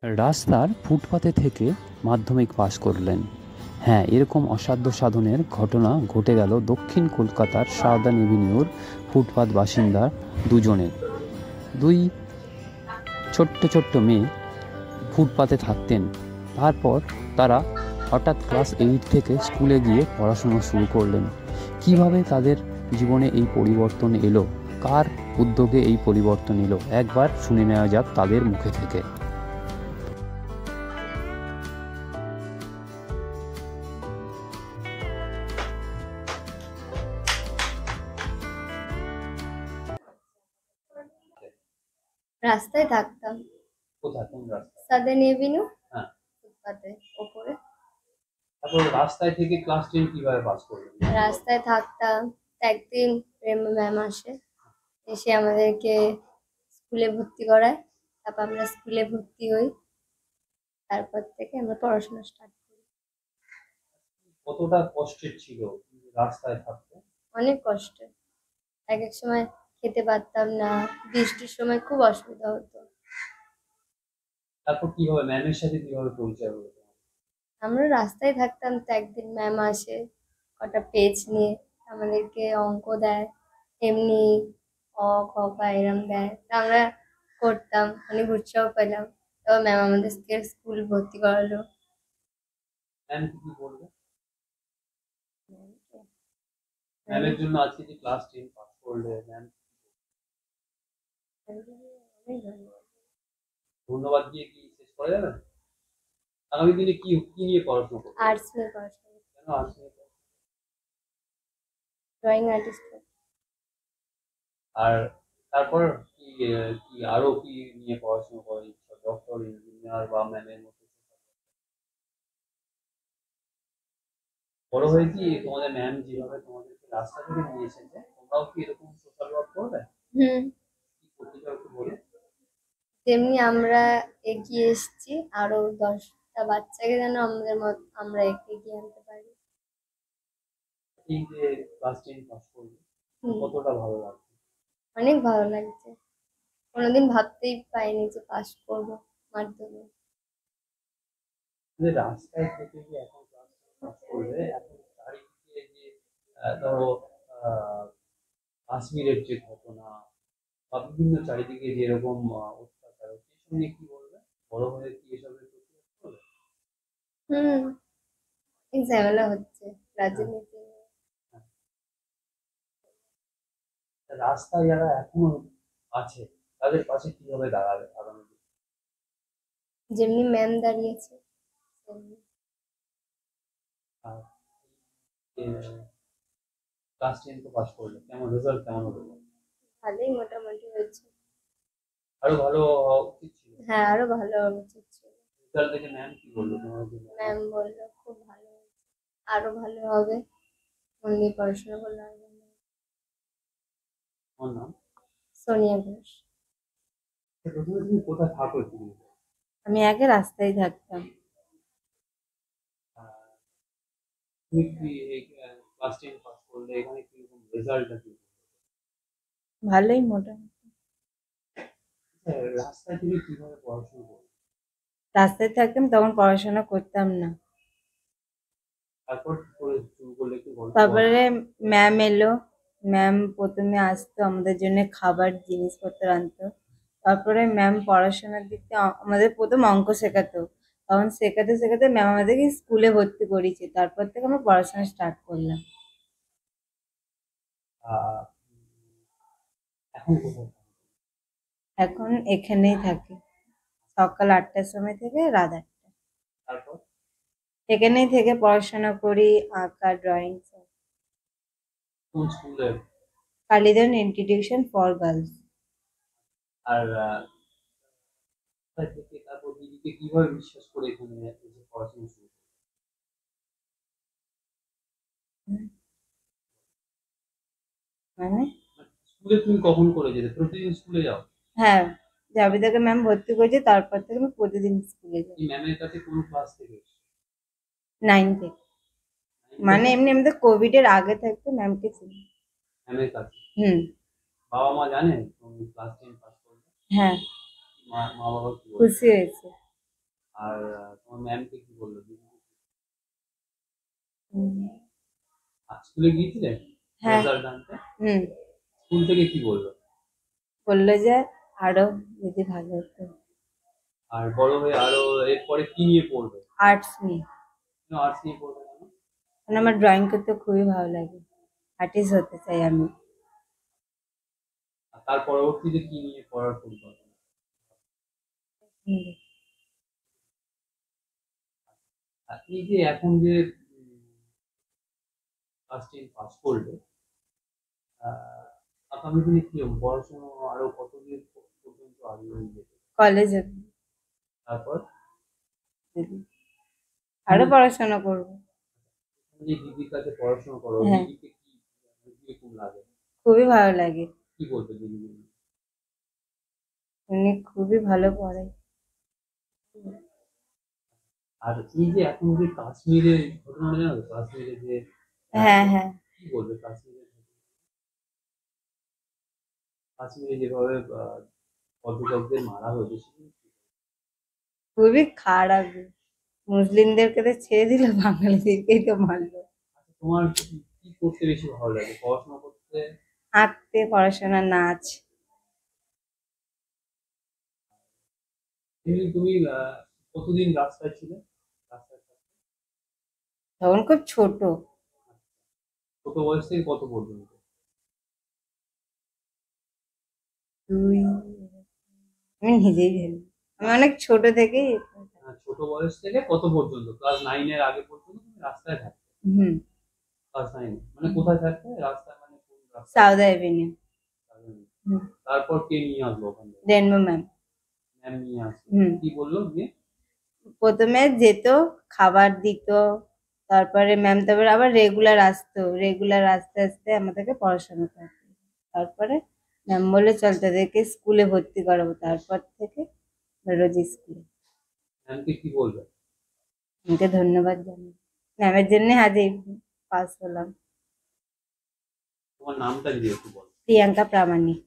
রাস্তার ফুটপাতে থেকে মাধ্যমিক পাশ করলেন। হ্যাঁ, এরকম অসাধ্য সাধনের ঘটনা ঘটে গেল দক্ষিণ কলকাতার সাউদার্ন এভিনিউর ফুটপাত বাসিন্দা দুজনের। দুই ছোট্ট ছোট্ট মেয়ে ফুটপাতে থাকতেন। তারপর তারা হঠাৎ ক্লাস 8 থেকে স্কুলে গিয়ে পড়াশোনা শুরু করলেন। কিভাবে তাদের জীবনে এই পরিবর্তন এলো, কার উদ্যোগে এই পরিবর্তন এলো, একবার শুনে নেওয়া যাক তাদের মুখে থেকে। রাস্তায় থাকতাম। কোথায়, কোন রাস্তায়? সাদার্ন এভিনিউ হ্যাঁ। ফুটপাতে ওপরে তারপর রাস্তায় থেকে ক্লাস 10 কিভাবে পাস করলেন? রাস্তায় থাকতাম। একদিন ম্যাম আসে, এসে আমাদেরকে স্কুলে ভর্তি করায়। তারপর আমরা স্কুলে ভর্তি হই। তারপর থেকে আমরা পড়াশোনা স্টার্ট করি। কতটা কষ্টের ছিল রাস্তায় থাকতে? অনেক কষ্ট। এক এক সময় খেতে পারতাম না, বৃষ্টির সময় খুব অসুবিধা হতো। তারপর কিভাবে ম্যামের সাথে কিভাবে পরিচয় হলো? আমরা রাস্তায় থাকতাম, তো একদিন ম্যাম আসে কটা পেজ নিয়ে, আমাদেরকে অঙ্ক দেয়, এমনি অ খ ক এরম দেয়, তা আমরা করতাম, অনেক উৎসাহ পেলাম। তারপর ম্যাম আমাদেরকে স্কুল ভর্তি করালো। ম্যাম কি বলবে? ম্যামের জন্য আজকে যে ক্লাস 10 পাস করলে, ম্যাম অনেক ধন্যবাদ। ধন্যবাদ দিয়ে কি শেষ করা যাবে? আগামী দিনে কি কি নিয়ে পড়াশোনা করবে? আর্টস নিয়ে পড়াশোনা, কেন আর্টস নিয়ে? Drawing artist. আর তারপর কি কি আরো কি নিয়ে পড়াশোনা করার ইচ্ছা? ডক্টর, ইঞ্জিনিয়ার বা ম্যামের মতো? বড় হয়ে কি তোমাদের ম্যাম যেভাবে তোমাদেরকে রাস্তা থেকে নিয়ে এসেছে, তোমরাও কি এরকম সোশ্যাল ওয়ার্ক করবে? হুম, কি করতে চাও একটু বলো। তেমনি আমরা এগিয়ে এসেছি, আরো 10টা বাচ্চাকে যেন আমরা এগিয়ে আনতে পারি। এই যে ক্লাস 10 পাস করলে হুম, কতটা ভালো লাগছে? অনেক ভালো লাগছে। কোনোদিন ভাবতেই পাইনি যে পাস করবো মাধ্যমিক। যে রাস্তায় থেকে যে এখন ক্লাস পাস করলে, এখন চারিদিকে যে ধরো আহ, কাশ্মীরের যে ঘটনা বা বিভিন্ন চারিদিকে যেরকম অত্যাচার হচ্ছে, এসব নিয়ে কি বলবে? বড় হয়ে কি এসবের প্রতিবাদ করবে? হুম, অনেক ঝামেলা হচ্ছে হ্যাঁ, রাজনীতি নিয়ে। হ্যাঁ। রাস্তায় যারা এখনো আছে তাদের পাশে কিভাবে দাঁড়াবে আগামী দিনে? যেমনি ম্যাম দাঁড়িয়েছে তেমনি। আর ক্লাস 10 তো পাস করলে, কেমন রেজাল্ট কেমন হলো? ভালোই মোটামুটি হয়েছে। আরো ভালো হওয়া উচিত ছিল। হ্যাঁ, আরো ভালো হওয়া উচিত ছিল। রেজাল্ট দেখে ম্যাম কি বললো তোমার জন্য? ম্যাম বললো খুব ভালো হয়েছে, আরো ভালো হবে, মন দিয়ে পড়াশোনা করলে আরো ভালো হবে। আমার নাম? সোনিয়া ঘোষ। প্রথমে তুমি কোথায় থাকো একটু বলো। আমি আগে রাস্তায় থাকতাম। আহ, তুমি কি ক্লাস 10 পাস করলে, এখানে কিরকম রেজাল্টটা কি? ভালোই মোটামুটি। রাস্তায় তুমি কিভাবে পড়াশোনা করো? রাস্তায় থাকতাম তখন পড়াশোনা করতাম না। তারপর কি করে শুরু করলে একটু গল্প বলো। তারপরে ম্যাম এলো। ম্যাম প্রথমে আসতো, আমাদের জন্য খাবার জিনিসপত্র আনতো। তারপরে ম্যাম পড়াশোনার দিক থেকে আমাদের প্রথম অঙ্ক শেখাতো। তখন শেখাতে শেখাতে ম্যাম আমাদেরকে স্কুলে ভর্তি করিয়েছে, তারপর থেকে আমরা পড়াশোনা স্টার্ট করলাম। আহ, এখন কোথায় থাকো? এখন এখানেই থাকি, সকাল 8টার সময় থেকে রাত 8টা। তারপর এখানেই থেকে পড়াশোনা করি, আঁকা, ড্রয়িং সব। কোন স্কুলে? Kalidan institution for girls. আর কোথায় থেকে তারপর দিদিকে কিভাবে বিশ্বাস করে এখানে এসে পড়াশোনা শুরু করলে? মানে স্কুলে তুমি কখন করে যেতে, প্রতিদিন স্কুলে যাও? হ্যাঁ, যাবে থেকে ম্যাম ভর্তি করেছে, তারপর থেকে আমি প্রতিদিন স্কুলে যাই। এই ম্যামের কাছে কোন ক্লাস থেকে এসছো? 9 থেকে। 9 মানে থেকে? এমনি আমাদের কোভিড এর আগে থাকতে ম্যামকে চিনি। ম্যামের কাছে? হুম। বাবা মা জানে তুমি ক্লাস 10 পাস করলে? হ্যাঁ, মা মা বাবা কি বলছে? খুশি হয়েছে। আর তোমার ম্যামকে কি বললো দিদি? হুম। আর স্কুলে গিয়েছিলে হ্যাঁ। রেজাল্ট আনতে? হুম। স্কুল থেকে কি বললো? বললো যে আরো যদি ভালো হতো। আর বড় হয়ে আরো এরপরে কি নিয়ে পড়বে? আর্টস নিয়ে। আর্টস নিয়ে পড়বে কেন? মানে আমার ড্রয়িং করতে খুবই ভালো লাগে, আর্টিস্ট হতে চাই আমি। আর তার পরবর্তীতে কি নিয়ে পড়ার পরিকল্পনা? হুম। আর এই যে এখন যে ক্লাস 10 পাস করলে, আহ, আগামী দিনে কি হবে? পড়াশোনা আরো কতদিন পর্যন্ত আগে যেতে? কলেজে তারপর আরো তুমি পড়াশোনা করবো। যে দিদির কাছে পড়াশোনা করো, হ্যাঁ, দিদিকে কি কিরকম লাগে? খুবই ভালো লাগে। কি বলবে দিদি? উনি খুবই ভালো পড়ায়। আর এই যে এখন যে কাশ্মীরের ঘটনাটা জানো তো? কাশ্মীরে যে হ্যাঁ, হ্যাঁ, কি বলবে কাশ্মীরে যেভাবে পর্যটকদের মারা হয়েছে সেগুলো খুবই খারাপ। মুসলিমদেরকে তো ছেড়ে দিল, বাঙালিদেরকেই তো মারলো। তোমার কি করতে বেশি ভালো লাগে? পড়াশোনা করতে? আঁকতে, পড়াশোনা, নাচ। এমনি তুমি কতদিন রাস্তায় ছিলে? রাস্তায় থাকতে? তখন খুব ছোট। ছোট বয়স থেকে কত পর্যন্ত? তুই, আমি নিজেই জানি, আমি অনেক ছোট থেকেই। ছোট বয়স থেকে কত পর্যন্ত? ক্লাস 9 এর আগে পর্যন্ত তুমি রাস্তায় থাকতে? হুম। ক্লাস 9 মানে কোথায় থাকতে? রাস্তায় মানে কোন রাস্তায়? South Avenue. হুম। তারপর কে নিয়ে আসলো ওখান থেকে? Rainbow ma'am. ম্যাম নিয়ে আসলো। হুম। কি বললো দিয়ে? প্রথমে যেত, খাবার দিত, তারপরে ম্যাম তারপরে আবার রেগুলার আসতো, রেগুলার আস্তে আস্তে আমাদেরকে পড়াশোনা করতো। তারপরে ম্যাম বললো চল তোদেরকে স্কুলে ভর্তি করাবো, তারপর থেকে রোজ স্কুলে। ম্যামকে কি বলবে? আমাকে ধন্যবাদ জানাই, ম্যামের জন্য আজ এই পাস হলাম। তোমার নামটা যদি একটু বলো। প্রিয়াঙ্কা প্রামাণিক।